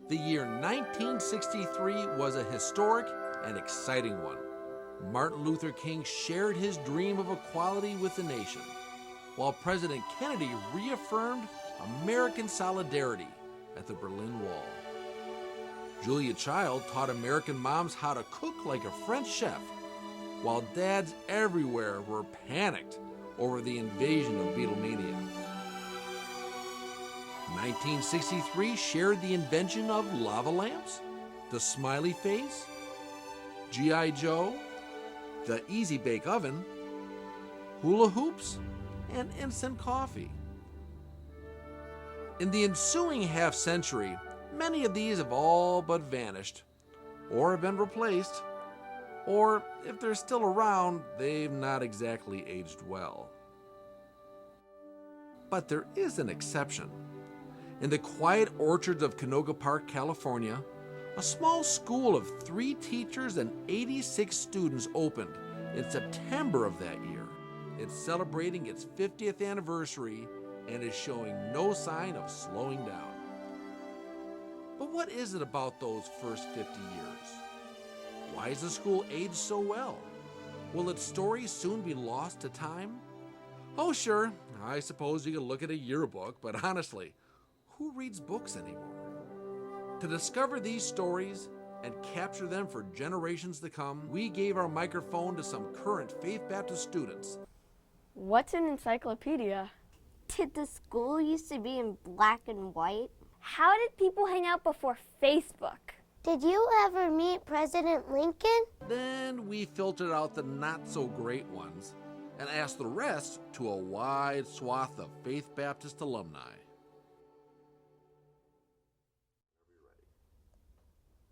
The year 1963 was a historic and exciting one. Martin Luther King shared his dream of equality with the nation, while President Kennedy reaffirmed American solidarity at the Berlin Wall. Julia Child taught American moms how to cook like a French chef, while dads everywhere were panicked over the invasion of Beatlemania. 1963 shared the invention of lava lamps, the smiley face, G.I. Joe, the Easy Bake Oven, hula hoops, and instant coffee. In the ensuing half century, many of these have all but vanished, or have been replaced, or if they're still around, they've not exactly aged well. But there is an exception. In the quiet orchards of Canoga Park, California, a small school of 3 teachers and 86 students opened in September of that year. It's celebrating its 50th anniversary and is showing no sign of slowing down. But what is it about those first 50 years? Why has the school aged so well? Will its story soon be lost to time? Oh sure, I suppose you could look at a yearbook, but honestly, who reads books anymore? To discover these stories and capture them for generations to come, we gave our microphone to some current Faith Baptist students. What's an encyclopedia? Did the school used to be in black and white? How did people hang out before Facebook? Did you ever meet President Lincoln? Then we filtered out the not-so-great ones and asked the rest to a wide swath of Faith Baptist alumni.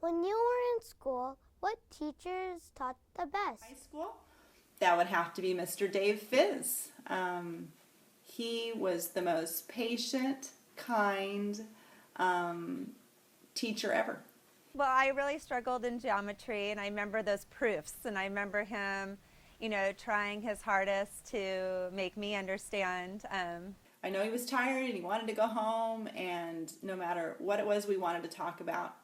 When you were in school, what teachers taught the best? High school, that would have to be Mr. Dave Fizz. He was the most patient, kind teacher ever. Well, I really struggled in geometry, and I remember those proofs, and I remember him, trying his hardest to make me understand. I know he was tired and he wanted to go home, and no matter what it was we wanted to talk about,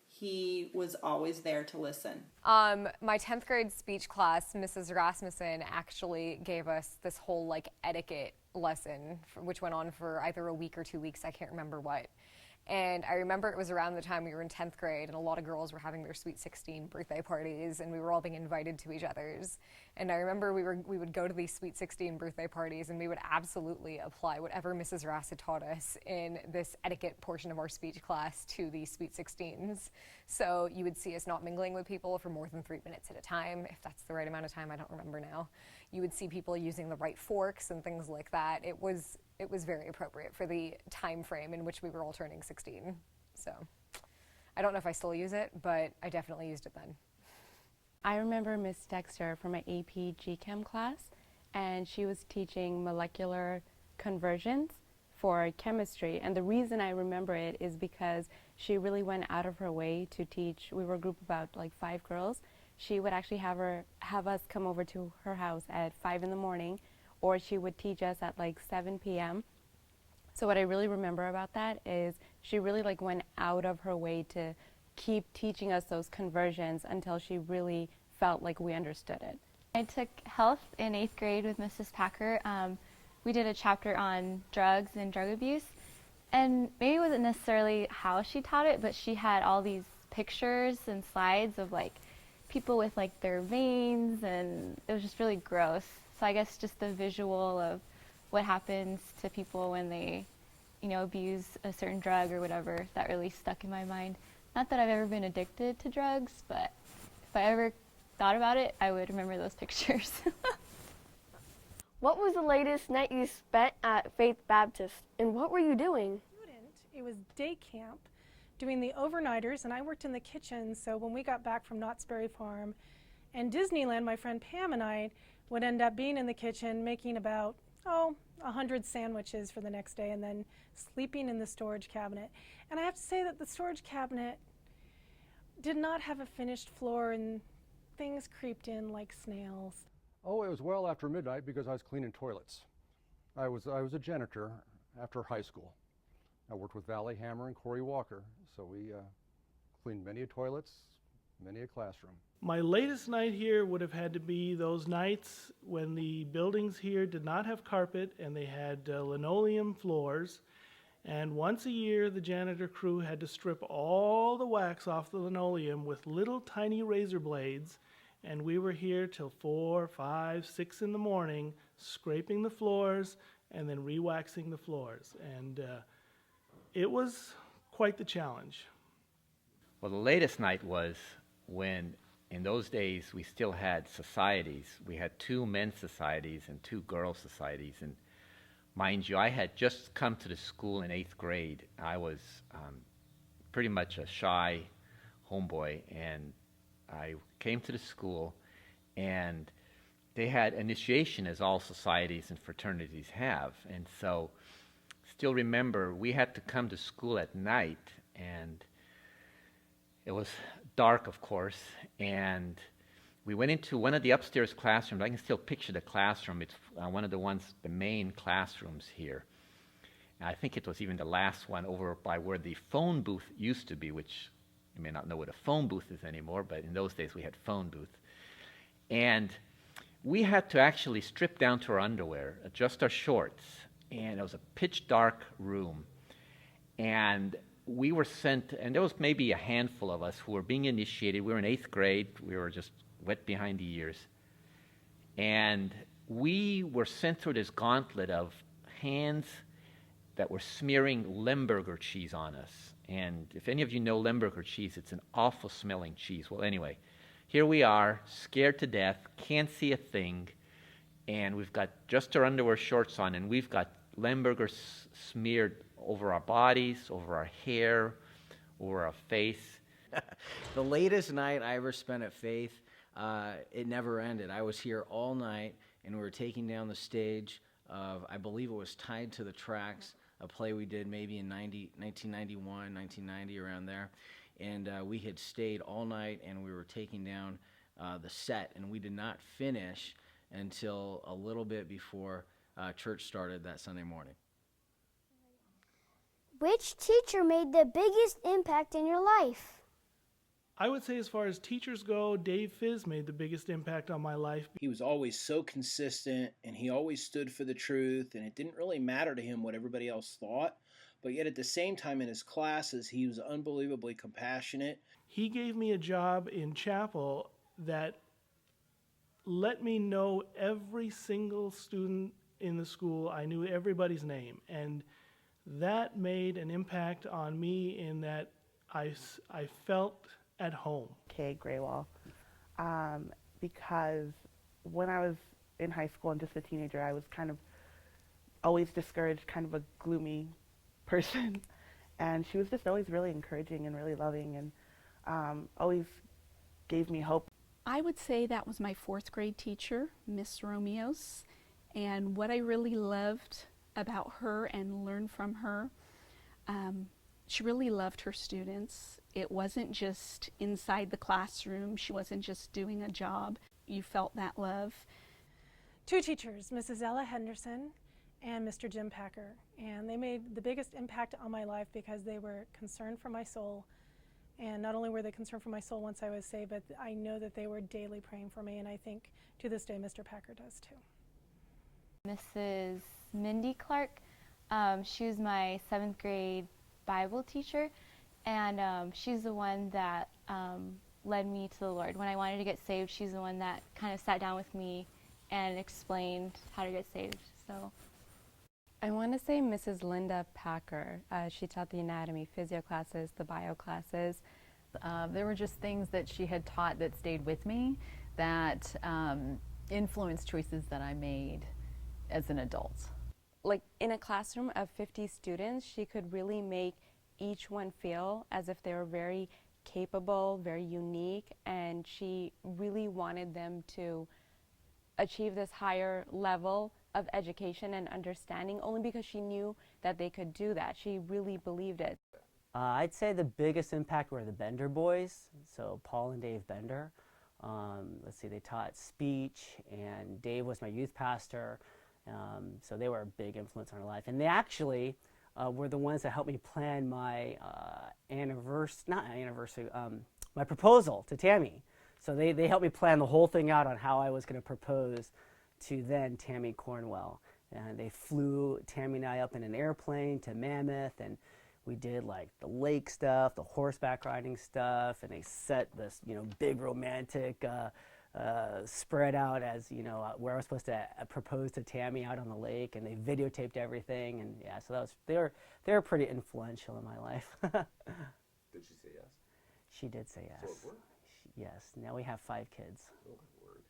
he was always there to listen. My 10th grade speech class, Mrs. Rasmussen actually gave us this whole etiquette lesson, which went on for either a week or 2 weeks, I can't remember what. And I remember it was around the time we were in 10th grade, and a lot of girls were having their Sweet 16 birthday parties, and we were all being invited to each other's. And I remember we would go to these Sweet 16 birthday parties, and we would absolutely apply whatever Mrs. Rass had taught us in this etiquette portion of our speech class to these Sweet 16s. So you would see us not mingling with people for more than 3 minutes at a time, if that's the right amount of time, I don't remember now. You would see people using the right forks and things like that. It was very appropriate for the time frame in which we were all turning 16. So I don't know if I still use it, but I definitely used it then. I remember Miss Dexter from my AP GChem class, and she was teaching molecular conversions for chemistry. And the reason I remember it is because she really went out of her way to teach. We were a group of about 5 girls. She would actually have us come over to her house at 5 in the morning, or she would teach us at 7 p.m. So what I really remember about that is she really went out of her way to keep teaching us those conversions until she really felt like we understood it. I took health in 8th grade with Mrs. Packer. We did a chapter on drugs and drug abuse, and maybe it wasn't necessarily how she taught it, but she had all these pictures and slides of people with their veins, and it was just really gross. So I guess just the visual of what happens to people when they, abuse a certain drug or whatever, that really stuck in my mind. Not that I've ever been addicted to drugs, but if I ever thought about it, I would remember those pictures. What was the latest night you spent at Faith Baptist, and what were you doing? It was day camp, doing the overnighters, and I worked in the kitchen, so when we got back from Knott's Berry Farm and Disneyland, my friend Pam and I would end up being in the kitchen making about 100 sandwiches for the next day, and then sleeping in the storage cabinet. And I have to say that the storage cabinet did not have a finished floor, and things creeped in like snails. Oh, it was well after midnight because I was cleaning toilets. I was a janitor after high school. I worked with Valley Hammer and Corey Walker, so cleaned many toilets, many a classroom. My latest night here would have had to be those nights when the buildings here did not have carpet and they had linoleum floors. And once a year, the janitor crew had to strip all the wax off the linoleum with little tiny razor blades. And we were here till 4, 5, 6 in the morning, scraping the floors and then re-waxing the floors. And it was quite the challenge. Well, the latest night was when, in those days, we still had societies. We had 2 men's societies and 2 girls' societies. And mind you, I had just come to the school in 8th grade. I was pretty much a shy homeboy, and I came to the school, and they had initiation, as all societies and fraternities have. And so, still remember, we had to come to school at night, and it was dark, of course, and we went into one of the upstairs classrooms. I can still picture the classroom. It's one of the main classrooms here. And I think it was even the last one over by where the phone booth used to be, which you may not know what a phone booth is anymore, but in those days we had phone booth. And we had to actually strip down to our underwear, adjust our shorts, and it was a pitch dark room. And we were sent, and there was maybe a handful of us who were being initiated. We were in 8th grade. We were just wet behind the ears. And we were sent through this gauntlet of hands that were smearing Lemberger cheese on us. And if any of you know Lemberger cheese, it's an awful smelling cheese. Well, anyway, here we are, scared to death, can't see a thing, and we've got just our underwear shorts on, and we've got Lemberger smeared over our bodies, over our hair, over our face. The latest night I ever spent at Faith, it never ended. I was here all night, and we were taking down the stage of, I believe it was Tied to the Tracks, a play we did maybe in 1991, 1990, around there. And we had stayed all night, and we were taking down the set, and we did not finish until a little bit before church started that Sunday morning. Which teacher made the biggest impact in your life? I would say as far as teachers go, Dave Fizz made the biggest impact on my life. He was always so consistent, and he always stood for the truth, and it didn't really matter to him what everybody else thought. But yet at the same time in his classes, he was unbelievably compassionate. He gave me a job in chapel that let me know every single student in the school. I knew everybody's name, and that made an impact on me in that I felt at home. Kay Graywall, because when I was in high school and just a teenager, I was kind of always discouraged, kind of a gloomy person, and she was just always really encouraging and really loving, and always gave me hope. I would say that was my 4th grade teacher, Miss Romeos, and what I really loved about her and learned from her, she really loved her students. It wasn't just inside the classroom. She wasn't just doing a job. You felt that love. 2 teachers, Mrs. Ella Henderson and Mr. Jim Packer, and they made the biggest impact on my life because they were concerned for my soul. And not only were they concerned for my soul once I was saved, but I know that they were daily praying for me, and I think to this day Mr. Packer does too. Mrs. Mindy Clark, she was my 7th grade Bible teacher, and she's the one that led me to the Lord. When I wanted to get saved, she's the one that kind of sat down with me and explained how to get saved. So I want to say Mrs. Linda Packer. She taught the anatomy, physio classes, the bio classes. There were just things that she had taught that stayed with me that influenced choices that I made as an adult. Like in a classroom of 50 students, she could really make each one feel as if they were very capable, very unique, and she really wanted them to achieve this higher level of education and understanding only because she knew that they could do that. She really believed it. I'd say the biggest impact were the Bender boys, so Paul and Dave Bender. Let's see, they taught speech, and Dave was my youth pastor, so they were a big influence on our life. And they actually, were the ones that helped me plan my my proposal to Tammy. So they helped me plan the whole thing out on how I was going to propose to then Tammy Cornwell. And they flew Tammy and I up in an airplane to Mammoth, and we did like the lake stuff, the horseback riding stuff, and they set this, big romantic spread out as, where I was supposed to propose to Tammy out on the lake, and they videotaped everything, and yeah, so they were pretty influential in my life. Did she say yes? She did say yes. So it worked? Yes. Now we have 5 kids. Oh, my word.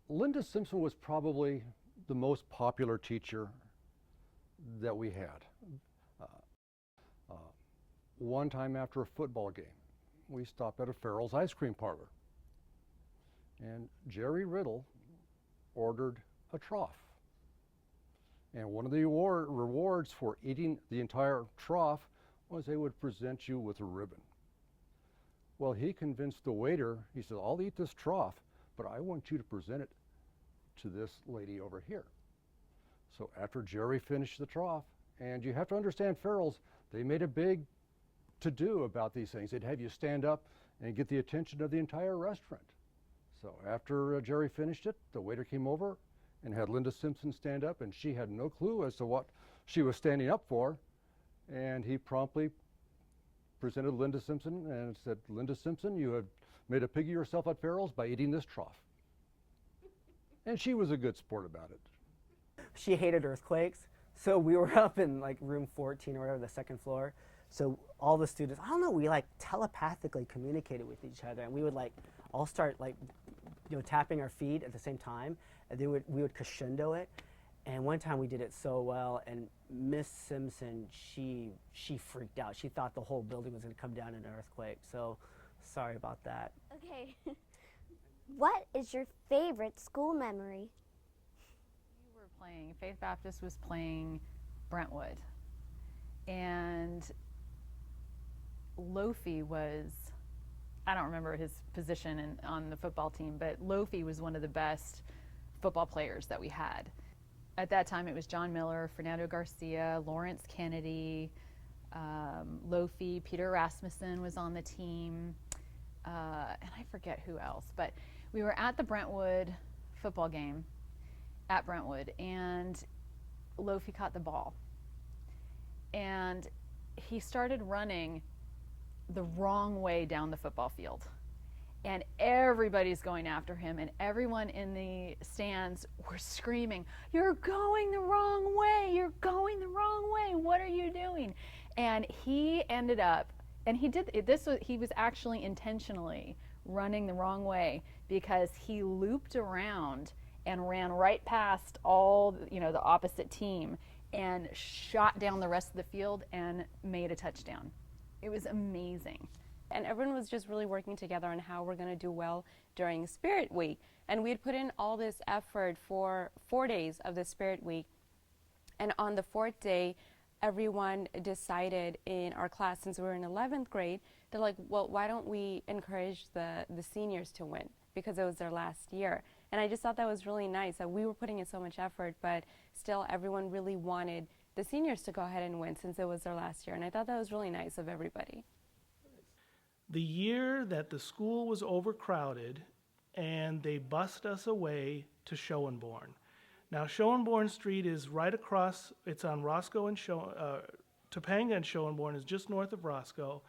Linda Simpson was probably the most popular teacher that we had. One time after a football game, we stopped at a Farrell's ice cream parlor, and Jerry Riddle ordered a trough. And one of the rewards for eating the entire trough was they would present you with a ribbon. Well, he convinced the waiter, he said, I'll eat this trough, but I want you to present it to this lady over here. So after Jerry finished the trough, and you have to understand Farrell's, they made a big to-do about these things. They'd have you stand up and get the attention of the entire restaurant. So after Jerry finished it, the waiter came over and had Linda Simpson stand up, and she had no clue as to what she was standing up for. And he promptly presented Linda Simpson and said, Linda Simpson, you have made a pig of yourself at Farrell's by eating this trough. And she was a good sport about it. She hated earthquakes, so we were up in like room 14 or whatever, the second floor. So all the students, I don't know, we like telepathically communicated with each other, and we would like all start like, tapping our feet at the same time, and then we would crescendo it. And one time we did it so well, and Miss Simpson, she freaked out. She thought the whole building was going to come down in an earthquake. So sorry about that. Okay. What is your favorite school memory? We were playing, Faith Baptist was playing Brentwood, and Lofi was, I don't remember his position on the football team, but Lofi was one of the best football players that we had. At that time, it was John Miller, Fernando Garcia, Lawrence Kennedy, Lofi, Peter Rasmussen was on the team, and I forget who else. But we were at the Brentwood football game at Brentwood, and Lofi caught the ball. And he started running the wrong way down the football field. And everybody's going after him, and everyone in the stands were screaming, "You're going the wrong way! You're going the wrong way! What are you doing?" And he ended up, and he was actually intentionally running the wrong way, because he looped around and ran right past all, the opposite team and shot down the rest of the field and made a touchdown. It was amazing. And everyone was just really working together on how we're going to do well during Spirit Week. And we had put in all this effort for 4 days of the Spirit Week. And on the 4th day, everyone decided in our class, since we were in 11th grade, they're like, well, why don't we encourage the seniors to win? Because it was their last year. And I just thought that was really nice, that we were putting in so much effort, but still everyone really wanted the seniors to go ahead and win since it was their last year. And I thought that was really nice of everybody. The year that the school was overcrowded and they bussed us away to Schoenborn. Now, Schoenborn Street is right across, it's on Roscoe and Topanga and Schoenborn is just north of Roscoe.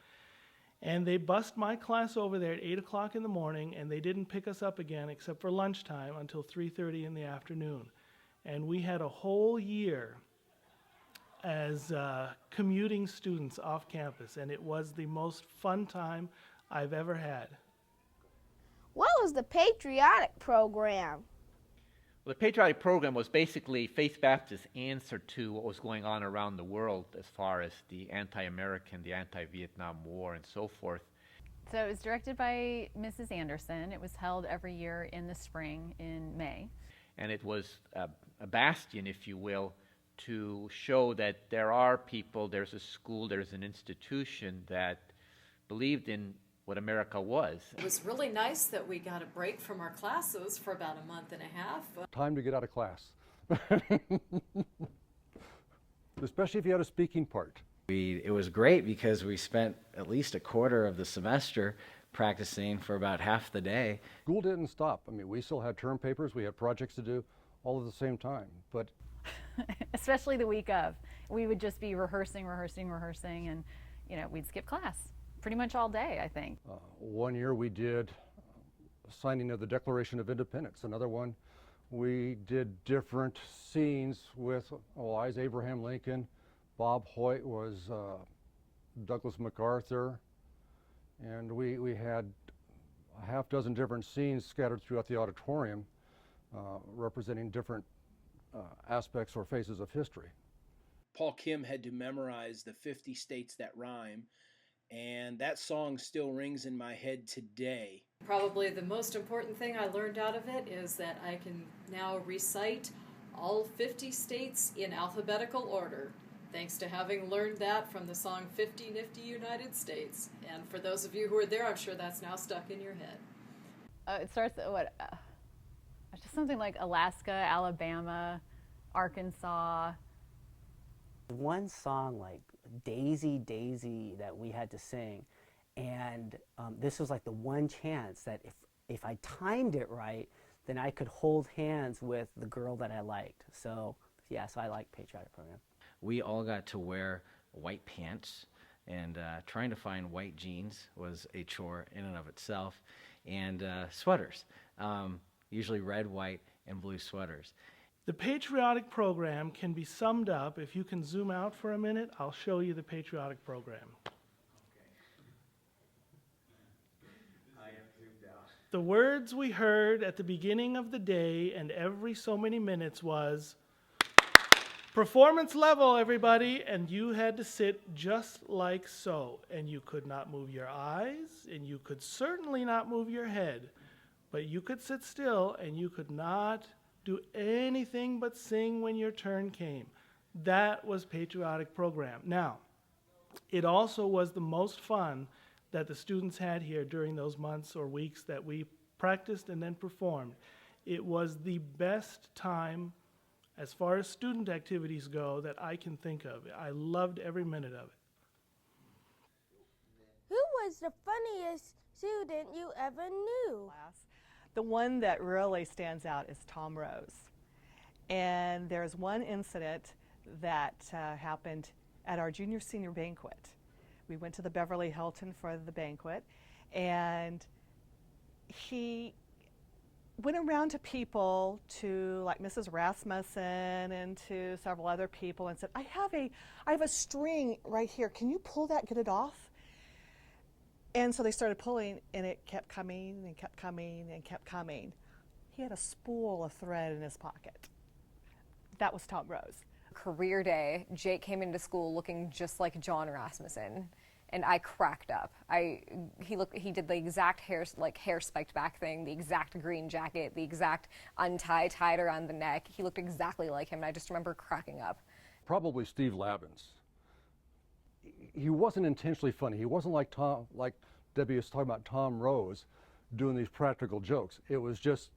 And they bussed my class over there at 8 o'clock in the morning, and they didn't pick us up again except for lunchtime until 3:30 in the afternoon. And we had a whole year as commuting students off campus, and it was the most fun time I've ever had. What was the patriotic program? Well, the patriotic program was basically Faith Baptist's answer to what was going on around the world as far as the anti-American, the anti-Vietnam War, and so forth. So it was directed by Mrs. Anderson. It was held every year in the spring in May. And it was a bastion, if you will, to show that there are people, there's a school, there's an institution that believed in what America was. It was really nice that we got a break from our classes for about a month and a half. Time to get out of class. especially if you had a speaking part. It was great because we spent at least a quarter of the semester practicing for about half the day. School didn't stop. I mean, we still had term papers, we had projects to do all at the same time. But especially the week of, we would just be rehearsing, and we'd skip class pretty much all day, I think. One year we did signing of the Declaration of Independence. Another one, we did different scenes with, I was Abraham Lincoln, Bob Hoyt was Douglas MacArthur, and we had a half dozen different scenes scattered throughout the auditorium representing different aspects or phases of history. Paul Kim had to memorize the 50 states that rhyme, and that song still rings in my head today. Probably the most important thing I learned out of it is that I can now recite all 50 states in alphabetical order, thanks to having learned that from the song 50 Nifty United States. And for those of you who are there, I'm sure that's now stuck in your head. It starts at just something like Alaska, Alabama, Arkansas. One song like Daisy, Daisy that we had to sing, and this was like the one chance that if I timed it right, then I could hold hands with the girl that I liked. So yeah, so I like patriotic program. We all got to wear white pants, and trying to find white jeans was a chore in and of itself, and sweaters, usually red, white, and blue sweaters. The patriotic program can be summed up, if you can zoom out for a minute, I'll show you the patriotic program. The words we heard at the beginning of the day and every so many minutes was, performance level, everybody, and you had to sit just like so. And you could not move your eyes, and you could certainly not move your head, but you could sit still, and you could not do anything but sing when your turn came. That was patriotic program. Now, it also was the most fun that the students had here during those months or weeks that we practiced and then performed. It was the best time as far as student activities go that I can think of. I loved every minute of it. Who was the funniest student you ever knew? The one that really stands out is Tom Rose. And there's one incident that happened at our junior-senior banquet. We went to the Beverly Hilton for the banquet, and he went around to people, to like Mrs. Rasmussen and to several other people, and said, I have a string right here. Can you pull that, get it off? And so they started pulling, and it kept coming and kept coming and kept coming. He had a spool of thread in his pocket. That was Tom Rose. Career day, Jake came into school looking just like John Rasmussen, and I cracked up. He did the exact hair spiked back thing, the exact green jacket, the exact tied around the neck. He looked exactly like him, and I just remember cracking up. Probably Steve Labbins. He wasn't intentionally funny. He wasn't like Debbie was talking about Tom Rose doing these practical jokes. It was just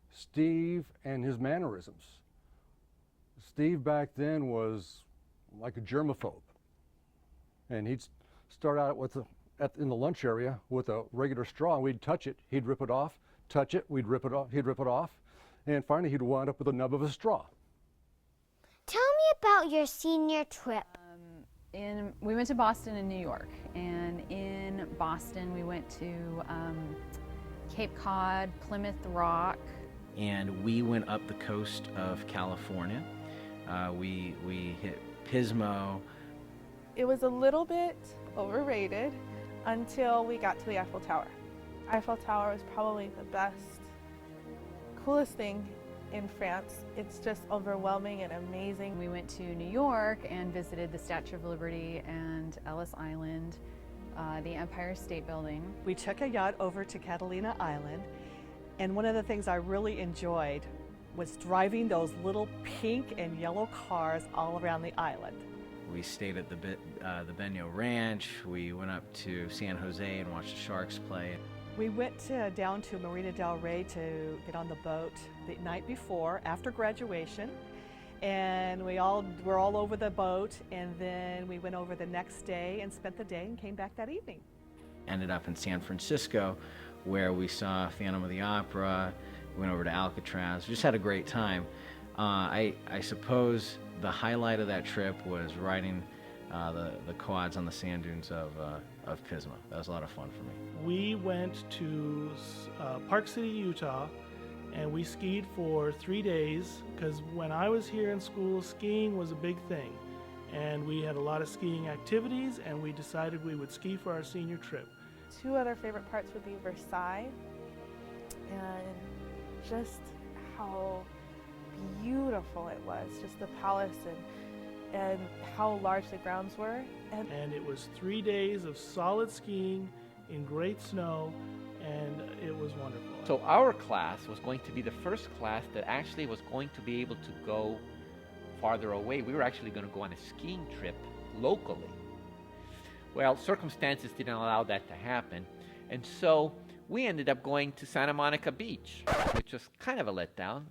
Steve and his mannerisms. Steve back then was like a germaphobe. And he'd start out in the lunch area with a regular straw, and we'd touch it, he'd rip it off, touch it, we'd rip it off, he'd rip it off, and finally he'd wind up with a nub of a straw. Tell me about your senior trip. We went to Boston and New York, and in Boston we went to Cape Cod, Plymouth Rock. And we went up the coast of California. We hit Pismo. It was a little bit overrated until we got to the Eiffel Tower. Eiffel Tower was probably the best, coolest thing in France. It's just overwhelming and amazing. We went to New York and visited the Statue of Liberty and Ellis Island, the Empire State Building. We took a yacht over to Catalina Island, and one of the things I really enjoyed was driving those little pink and yellow cars all around the island. We stayed at the Benio Ranch. We went up to San Jose and watched the Sharks play. We went down to Marina del Rey to get on the boat the night before, after graduation, And we're all over the boat, and then we went over the next day and spent the day and came back that evening. Ended up in San Francisco, where we saw Phantom of the Opera, went over to Alcatraz, just had a great time. I suppose the highlight of that trip was riding the quads on the sand dunes of Pismo. That was a lot of fun for me. We went to Park City, Utah, and we skied for 3 days because when I was here in school, skiing was a big thing. And we had a lot of skiing activities, and we decided we would ski for our senior trip. Two other favorite parts would be Versailles and just how beautiful it was, just the palace and how large the grounds were. And it was 3 days of solid skiing in great snow, and it was wonderful. So our class was going to be the first class that actually was going to be able to go farther away. We were actually going to go on a skiing trip locally. Well, circumstances didn't allow that to happen, and so we ended up going to Santa Monica Beach, which was kind of a letdown.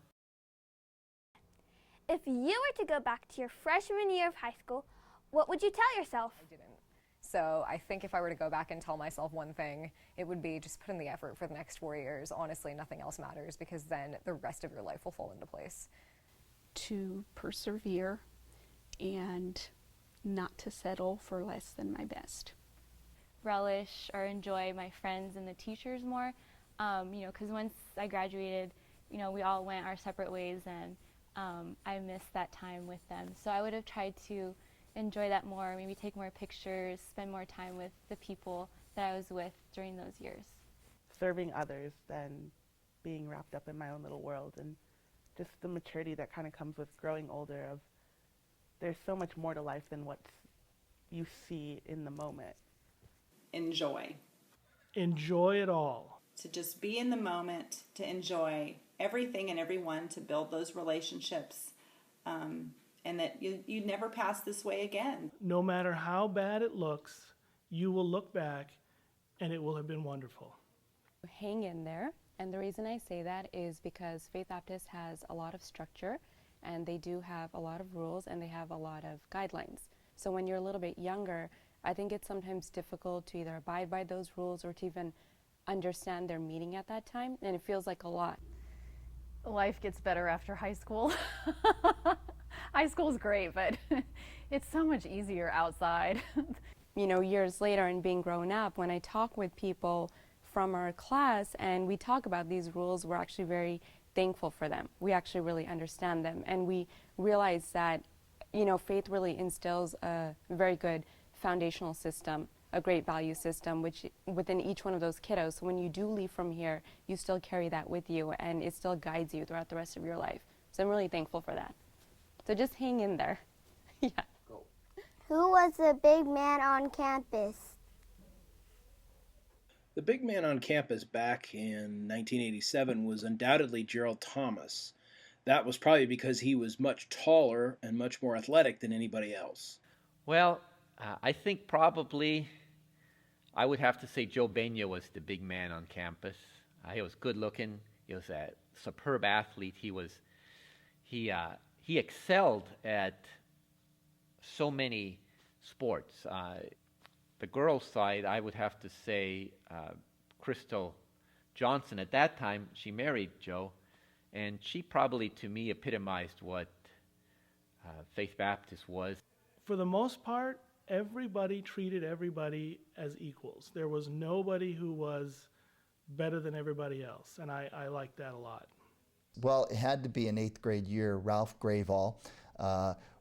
If you were to go back to your freshman year of high school, what would you tell yourself? I didn't. So I think if I were to go back and tell myself one thing, it would be just put in the effort for the next 4 years. Honestly, nothing else matters because then the rest of your life will fall into place. To persevere and not to settle for less than my best. Relish or enjoy my friends and the teachers more, because once I graduated, we all went our separate ways, and I missed that time with them. So I would have tried to enjoy that more, maybe take more pictures, spend more time with the people that I was with during those years. Serving others than being wrapped up in my own little world, and just the maturity that kind of comes with growing older of there's so much more to life than what you see in the moment. Enjoy. Enjoy it all. To just be in the moment, to enjoy everything and everyone, to build those relationships, and that you never pass this way again. No matter how bad it looks, you will look back and it will have been wonderful. Hang in there. And the reason I say that is because Faith Baptist has a lot of structure, and they do have a lot of rules, and they have a lot of guidelines. So when you're a little bit younger, I think it's sometimes difficult to either abide by those rules or to even understand their meaning at that time, and it feels like a lot. Life gets better after high school. High school is great, but it's so much easier outside. Years later and being grown up, when I talk with people from our class and we talk about these rules, we're actually very thankful for them. We actually really understand them, and we realize that, faith really instills a very good foundational system, a great value system, which within each one of those kiddos. So when you do leave from here, you still carry that with you, and it still guides you throughout the rest of your life. So I'm really thankful for that. So just hang in there. Yeah. Who was the big man on campus? The big man on campus back in 1987 was undoubtedly Gerald Thomas. That was probably because he was much taller and much more athletic than anybody else. Well, I think probably I would have to say Joe Bena was the big man on campus. He was good looking. He was a superb athlete. He excelled at so many sports. The girls' side, I would have to say Crystal Johnson. At that time, she married Joe, and she probably, to me, epitomized what Faith Baptist was. For the most part, everybody treated everybody as equals. There was nobody who was better than everybody else, and I liked that a lot. Well, it had to be an 8th grade year. Ralph Grayval.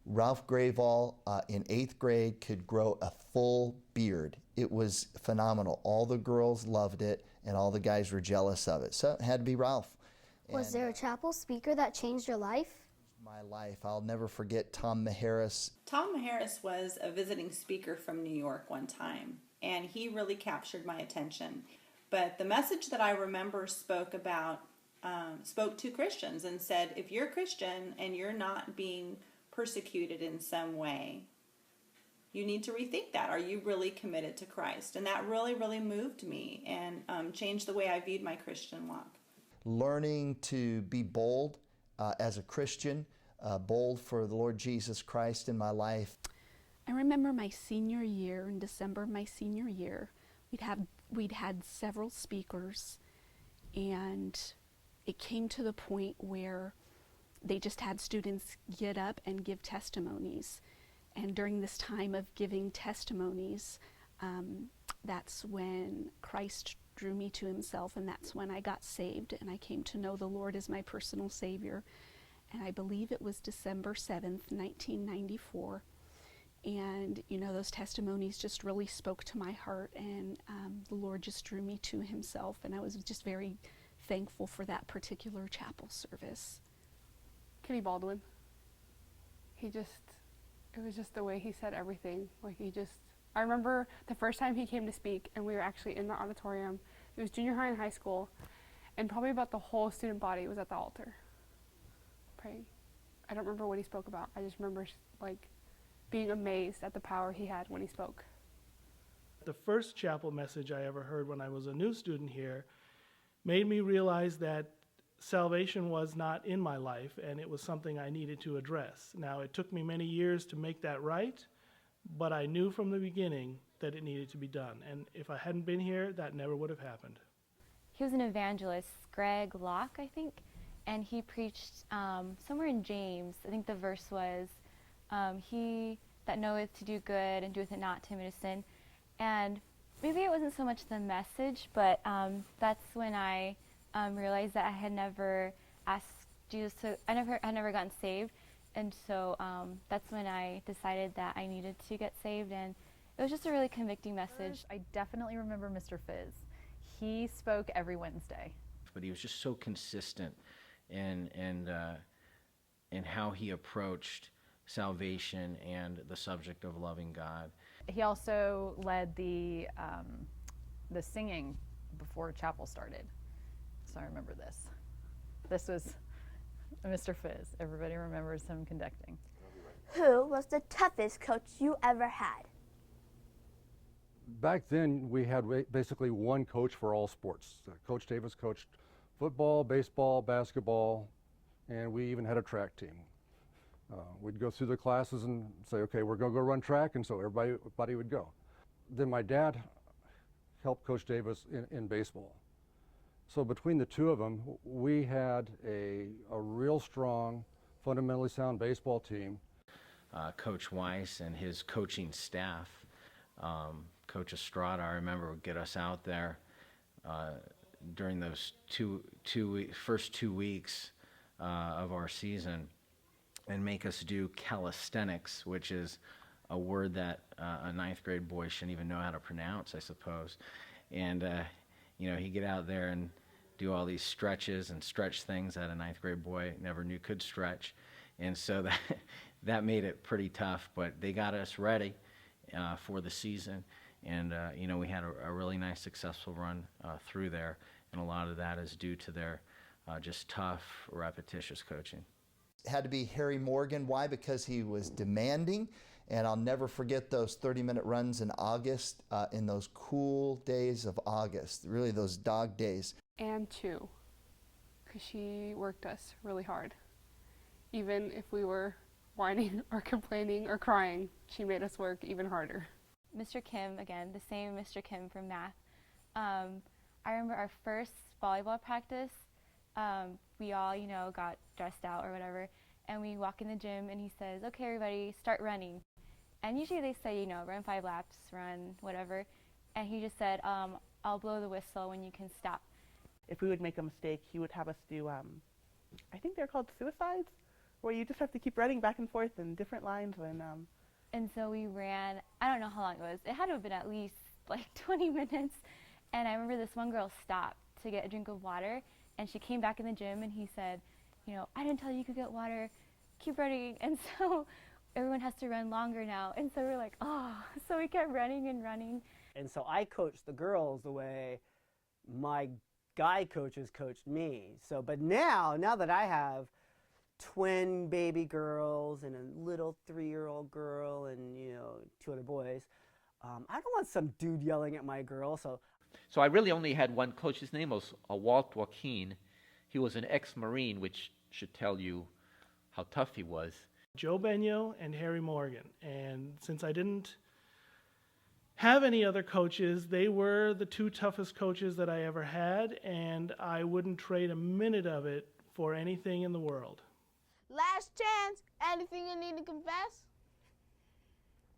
Ralph Grayval in 8th grade could grow a full beard. It was phenomenal. All the girls loved it, and all the guys were jealous of it. So it had to be Ralph. Was there a chapel speaker that changed your life? My life. I'll never forget Tom Maharis. Tom Maharis was a visiting speaker from New York one time, and he really captured my attention. But the message that I remember spoke to Christians and said, if you're a Christian and you're not being persecuted in some way, you need to rethink that. Are you really committed to Christ? And that really, really moved me and changed the way I viewed my Christian walk. Learning to be bold as a Christian, bold for the Lord Jesus Christ in my life. I remember my senior year, in December of my senior year, we'd had several speakers, and it came to the point where they just had students get up and give testimonies. And during this time of giving testimonies, that's when Christ drew me to himself, and that's when I got saved and I came to know the Lord as my personal Savior. And I believe it was December 7th, 1994. And, you know, those testimonies just really spoke to my heart, and the Lord just drew me to himself, and I was just very thankful for that particular chapel service. Kenny Baldwin. It was just the way he said everything. I remember the first time he came to speak, and we were actually in the auditorium. It was junior high and high school, and probably about the whole student body was at the altar praying. I don't remember what he spoke about. I just remember being amazed at the power he had when he spoke. The first chapel message I ever heard when I was a new student here made me realize that salvation was not in my life, and it was something I needed to address. Now, it took me many years to make that right, but I knew from the beginning that it needed to be done. And if I hadn't been here, that never would have happened. He was an evangelist, Greg Locke, I think, and he preached somewhere in James. I think the verse was, he that knoweth to do good and doeth it not to him to sin. And maybe it wasn't so much the message, but that's when I realized that I had never asked Jesus to, I had never gotten saved. And so that's when I decided that I needed to get saved, and it was just a really convicting message. I definitely remember Mr. Fizz. He spoke every Wednesday. But he was just so consistent in how he approached salvation and the subject of loving God. He also led the singing before chapel started. So I remember this. This was Mr. Fizz. Everybody remembers him conducting. Who was the toughest coach you ever had? Back then, we had basically one coach for all sports. Coach Davis coached football, baseball, basketball, and we even had a track team. We'd go through the classes and say, okay, we're going to go run track, and so everybody would go. Then my dad helped Coach Davis in baseball. So between the two of them, we had a real strong, fundamentally sound baseball team. Coach Weiss and his coaching staff, Coach Estrada, I remember, would get us out there during those first 2 weeks of our season and make us do calisthenics, which is a word that a ninth grade boy shouldn't even know how to pronounce, I suppose. And he'd get out there and do all these stretches and stretch things that a ninth grade boy never knew could stretch. And so that made it pretty tough, but they got us ready for the season. And, we had a really nice, successful run through there. And a lot of that is due to their just tough, repetitious coaching. It had to be Harry Morgan. Why? Because he was demanding. And I'll never forget those 30-minute runs in August, in those cool days of August, really those dog days. And two, because she worked us really hard. Even if we were whining or complaining or crying, she made us work even harder. Mr. Kim, again, the same Mr. Kim from math. I remember our first volleyball practice, we all, got dressed out or whatever, and we walk in the gym and he says, okay, everybody, start running. And usually they say, run 5 laps, run whatever. And he just said, I'll blow the whistle when you can stop. If we would make a mistake, he would have us do, I think they're called suicides, where you just have to keep running back and forth in different lines. And so we ran, I don't know how long it was. It had to have been at least 20 minutes. And I remember this one girl stopped to get a drink of water, and she came back in the gym and he said, I didn't tell you could get water, keep running. And so everyone has to run longer now. And so we're like, oh, so we kept running and running. And so I coached the girls the way my guy coaches coached me. But now that I have twin baby girls and a little 3-year-old girl and 2 other boys, I don't want some dude yelling at my girl. So I really only had one coach. His name was Walt Joaquin. He was an ex-Marine, which should tell you how tough he was. Joe Benio and Harry Morgan. And since I didn't have any other coaches, they were the two toughest coaches that I ever had, and I wouldn't trade a minute of it for anything in the world. Last chance. Anything you need to confess?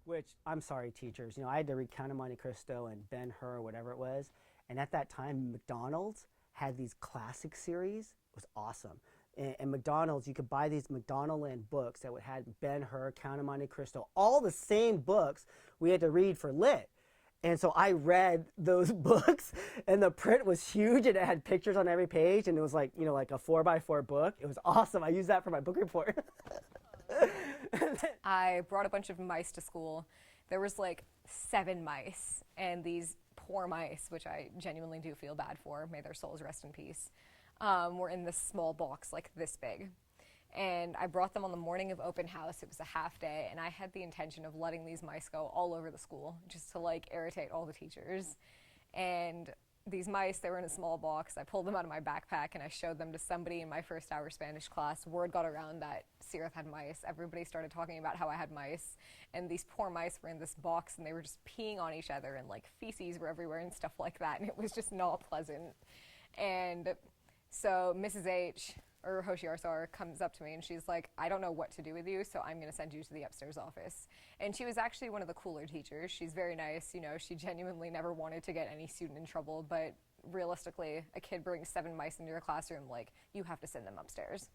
Which, I'm sorry, teachers. I had to read Count of Monte Cristo and Ben-Hur, whatever it was. And at that time, McDonald's had these classic series. It was awesome. And McDonald's, you could buy these McDonaldland books that would have Ben-Hur, Count of Monte Cristo, all the same books we had to read for lit. And so I read those books, and the print was huge, and it had pictures on every page, and it was like, like a 4x4 book. It was awesome. I used that for my book report. I brought a bunch of mice to school. There was like 7 mice, and these poor mice, which I genuinely do feel bad for, may their souls rest in peace, were in this small box like this big. And I brought them on the morning of open house. It was a half day, and I had the intention of letting these mice go all over the school just to like irritate all the teachers. And these mice, they were in a small box. I pulled them out of my backpack and I showed them to somebody in my first hour Spanish class. Word got around that Sirith had mice. Everybody started talking about how I had mice, and these poor mice were in this box and they were just peeing on each other, and like feces were everywhere and stuff like that, and it was just not pleasant. And so Mrs. H, or Hoshiarsar, comes up to me and she's like, I don't know what to do with you, so I'm going to send you to the upstairs office. And she was actually one of the cooler teachers. She's very nice. She genuinely never wanted to get any student in trouble, but realistically, a kid brings 7 mice into your classroom, like, you have to send them upstairs.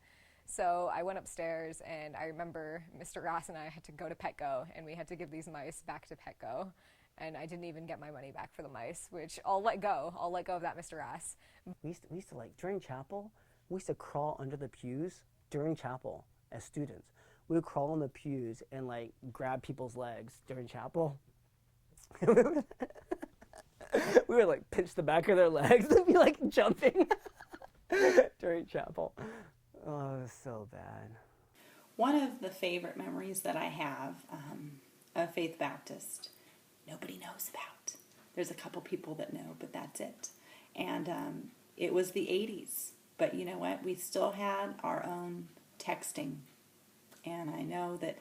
So I went upstairs, and I remember Mr. Ross and I had to go to Petco, and we had to give these mice back to Petco. And I didn't even get my money back for the mice, which I'll let go. I'll let go of that, Mr. Ross. We used to like, during chapel, we used to crawl under the pews during chapel as students. We would crawl in the pews and like grab people's legs during chapel. We would like pinch the back of their legs and be like jumping during chapel. Oh, it was so bad. One of the favorite memories that I have of Faith Baptist, nobody knows about. There's a couple people that know, but that's it. And it was the 80s. But you know what? We still had our own texting. And I know that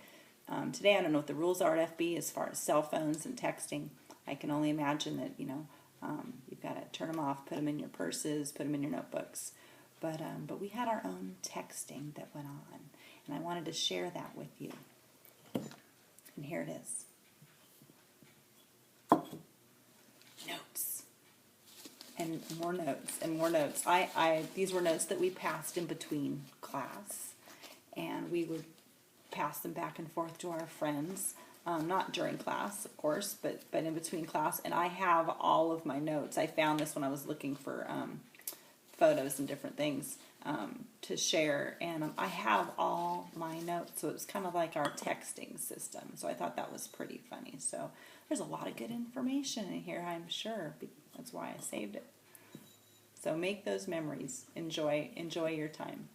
today, I don't know what the rules are at FB as far as cell phones and texting. I can only imagine that, you've got to turn them off, put them in your purses, put them in your notebooks. But we had our own texting that went on. And I wanted to share that with you. And here it is. Notes. And more notes and more notes. These were notes that we passed in between class, and we would pass them back and forth to our friends, not during class, of course, but in between class. And I have all of my notes. I found this when I was looking for photos and different things to share, and I have all my notes, so it was kind of like our texting system. So I thought that was pretty funny. So there's a lot of good information in here, I'm sure. That's why I saved it. So make those memories. Enjoy your time.